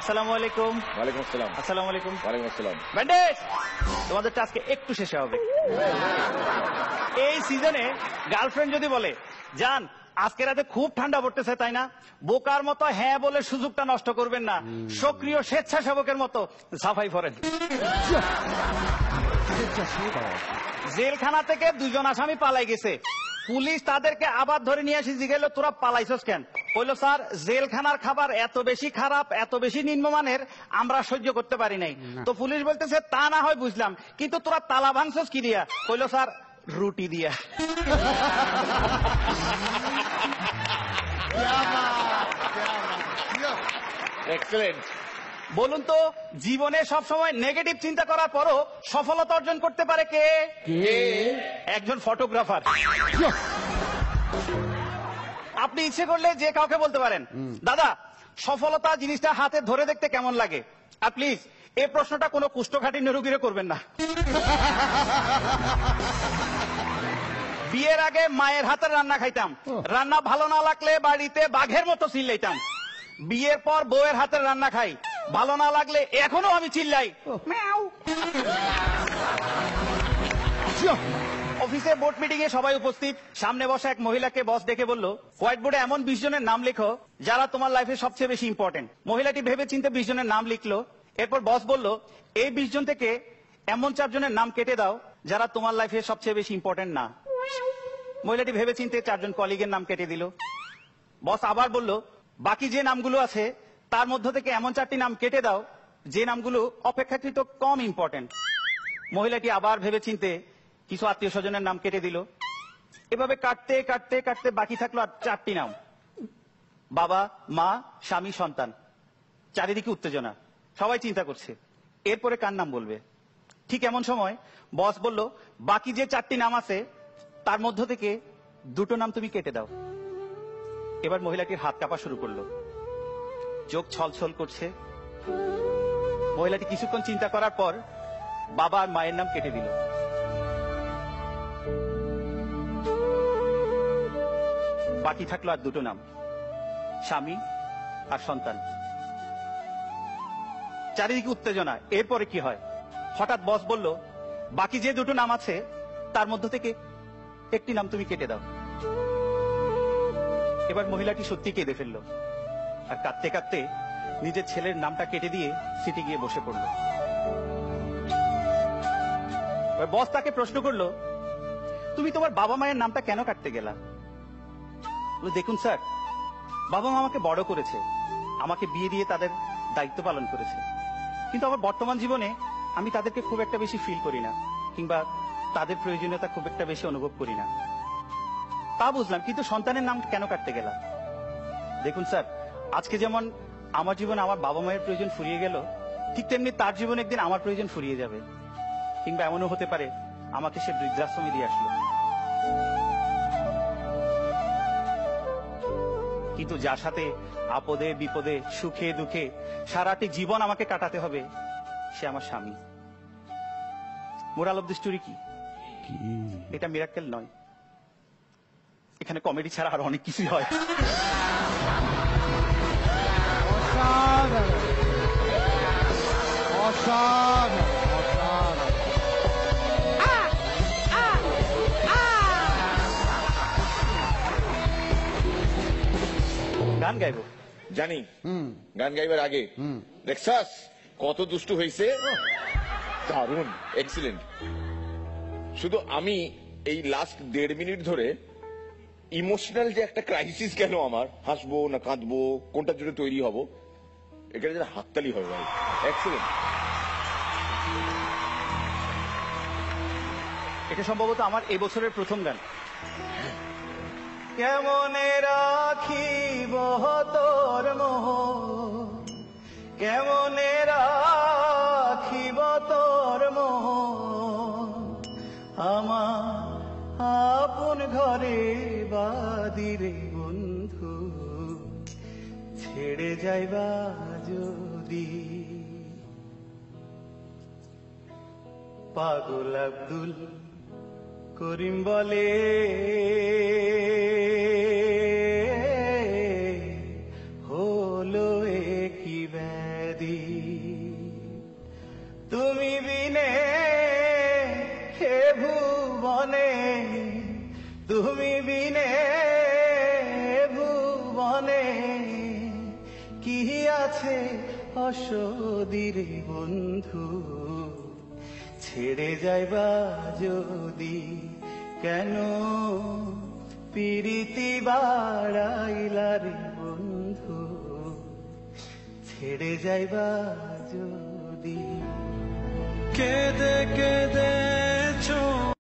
আসসালামু আলাইকুম। ওয়ালাইকুম আসসালাম। আসসালামু আলাইকুম। ওয়ালাইকুম আসসালাম। ব্যান্ডেজ, তোমাদের আজকে একটু শেষে হবে। এই সিজনে গার্লফ্রেন্ড যদি বলে জান আজকে রাতে খুব ঠান্ডা পড়তেছে তাই না, বোকার মতো হ্যাঁ বলে সুযোগটা নষ্ট করবেন না, সক্রিয় স্বেচ্ছাসেবকের মতো সাফাই করেন। জেলখানা থেকে দুজন আসামি পালাই গেছে, পুলিশ তাদেরকে আবার ধরে নিয়ে আসি, জিজ্ঞেস তোরা পালাইছস কেন? বললো স্যার জেলখানার খাবার এত বেশি খারাপ, এত বেশি নিম্নমানের, আমরা সহ্য করতে পারি নাই। তো পুলিশ বলতেছে তা না হয় বুঝলাম, কিন্তু তোরা তালা ভাঙছস কি দিয়া? বললো স্যার রুটি দিয়া। এক্সেলেন্ট। বলুন তো জীবনে সবসময় নেগেটিভ চিন্তা করার পরও সফলতা অর্জন করতে পারে কে? একজন ফটোগ্রাফার। আপনি ইচ্ছে করলে যে কাউকে বলতে পারেন দাদা সফলতা জিনিসটা হাতে ধরে দেখতে কেমন লাগে, আর প্লিজ এই প্রশ্নটা কোনো কুষ্ঠকাঠিন্য রোগীরে করবেন না। বিয়ের আগে মায়ের হাতের রান্না খাইতাম, রান্না ভালো না লাগলে বাড়িতে বাঘের মতো চিল্লাইতাম। বিয়ের পর বউয়ের হাতের রান্না খাই, ভালো না লাগলে এখনো আমি চিল্লাই ম্যাও। অফিসে বোর্ড মিটিং এ সবাই উপস্থিত, সামনে বসা এক মহিলাকে বস দেখে বলল হোয়াইট বোর্ডে এমন 20 জনের নাম লেখো যারা তোমার লাইফে সবচেয়ে বেশি ইম্পর্টেন্ট। মহিলাটি ভেবে চিন্তে 20 জনের নাম লিখলো। এরপর বস বলল এই 20 জন থেকে এমন 4 জনের নাম কেটে দাও যারা তোমার লাইফে সবচেয়ে বেশি ইম্পর্টেন্ট না। মহিলাটি ভেবে চিন্তে 4 জন কলিগের নাম কেটে দিল। বস আবার বলল বাকি যে নামগুলো আছে তার মধ্য থেকে এমন 4টি নাম কেটে দাও যে নামগুলো অপেক্ষাকৃত কম ইম্পর্টেন্ট। মহিলাটি আবার ভেবে চিন্তে কিছু আত্মীয় স্বজনের নাম কেটে দিল। এভাবে কাটতে কাটতে কাটতে বাকি থাকলো আর 4টি নাম, বাবা, মা, স্বামী, সন্তান। চারিদিকে উত্তেজনা, সবাই চিন্তা করছে এরপরে কার নাম বলবে। ঠিক এমন সময় বস বলল বাকি যে 4টি নাম আছে তার মধ্য থেকে 2টো নাম তুমি কেটে দাও। এবার মহিলাটির হাত কাঁপা শুরু করলো, চোখ ছলছল করছে। মহিলাটি কিছুক্ষণ চিন্তা করার পর বাবা আর মায়ের নাম কেটে দিল। বাকি থাকলো আর 2টো নাম, স্বামী আর সন্তান। চারিদিকে উত্তেজনা, এরপরে কি হয়? হঠাৎ বস বলল বাকি যে 2টো নাম আছে তার মধ্য থেকে একটি নাম তুমি কেটে দাও। এবার মহিলাটি সত্যি কেঁদে ফেললো আর কাঁদতে কাঁদতে নিজের ছেলের নামটা কেটে দিয়ে সিটে গিয়ে বসে পড়ল। বস তাকে প্রশ্ন করলো তুমি তোমার বাবা মায়ের নামটা কেন কাটতে গেলা? দেখুন স্যার, বাবা মা আমাকে বড় করেছে, আমাকে বিয়ে দিয়ে তাদের দায়িত্ব পালন করেছে, কিন্তু আমার বর্তমান জীবনে আমি তাদেরকে খুব একটা বেশি ফিল করি না, কিংবা তাদের প্রয়োজনীয়তা খুব একটা বেশি অনুভব করি না। তা বুঝলাম, কিন্তু সন্তানের নাম কেন কাটতে গেলাম? দেখুন স্যার, আজকে যেমন আমার জীবনে আমার বাবা মায়ের প্রয়োজন ফুরিয়ে গেল, ঠিক তেমনি তার জীবনে একদিন আমার প্রয়োজন ফুরিয়ে যাবে, কিংবা এমনও হতে পারে আমাকে সে বৃদ্ধাশ্রমে দিয়ে আসলো। কিন্তু যার সাথে আপদে বিপদে সুখে দুঃখে সারাটি জীবন আমাকে কাটাতে হবে সে আমার স্বামী। মোরাল অফ দ্য স্টোরি কি? এটা মিরাক্কেল নয়, এখানে কমেডি ছাড়া আর অনেক কিছুই হয়। গান গাইবো? জানি। গান গাইবার আগে দেখছাস কত দুষ্টু হয়েছে, দারুণ, এক্সিলেন্ট। শুধু আমি এই লাস্ট 1.5 মিনিট ধরে ইমোশনাল যে একটা ক্রাইসিস গেল আমার, হাসবো না কাঁদবো কোনটার জন্য তৈরি হব, এখানে যেন হাততালি হবে ভাই, এক্সিলেন্ট। এটা সম্ভবত আমার এবছরের প্রথম গান। কেমনে রাখিব তোর মোহ, কেমনে রাখিব তোর মোহ, আমার আপন ঘরে বাদিরে বন্ধু, ছেড়ে যাইবা যদি। পাগল আব্দুল করিম বলে হলো কি ব্যাধি। বিনে হে ভুবনে, তুমি বিনে ভুবনে কি আছে অসদিরে বন্ধু, ছেড়ে যাইবা যদি কেন পিরিতি বাড়াইলা রে বন্ধু, ছেড়ে যাইবা যদি। কেঁদে কেঁদে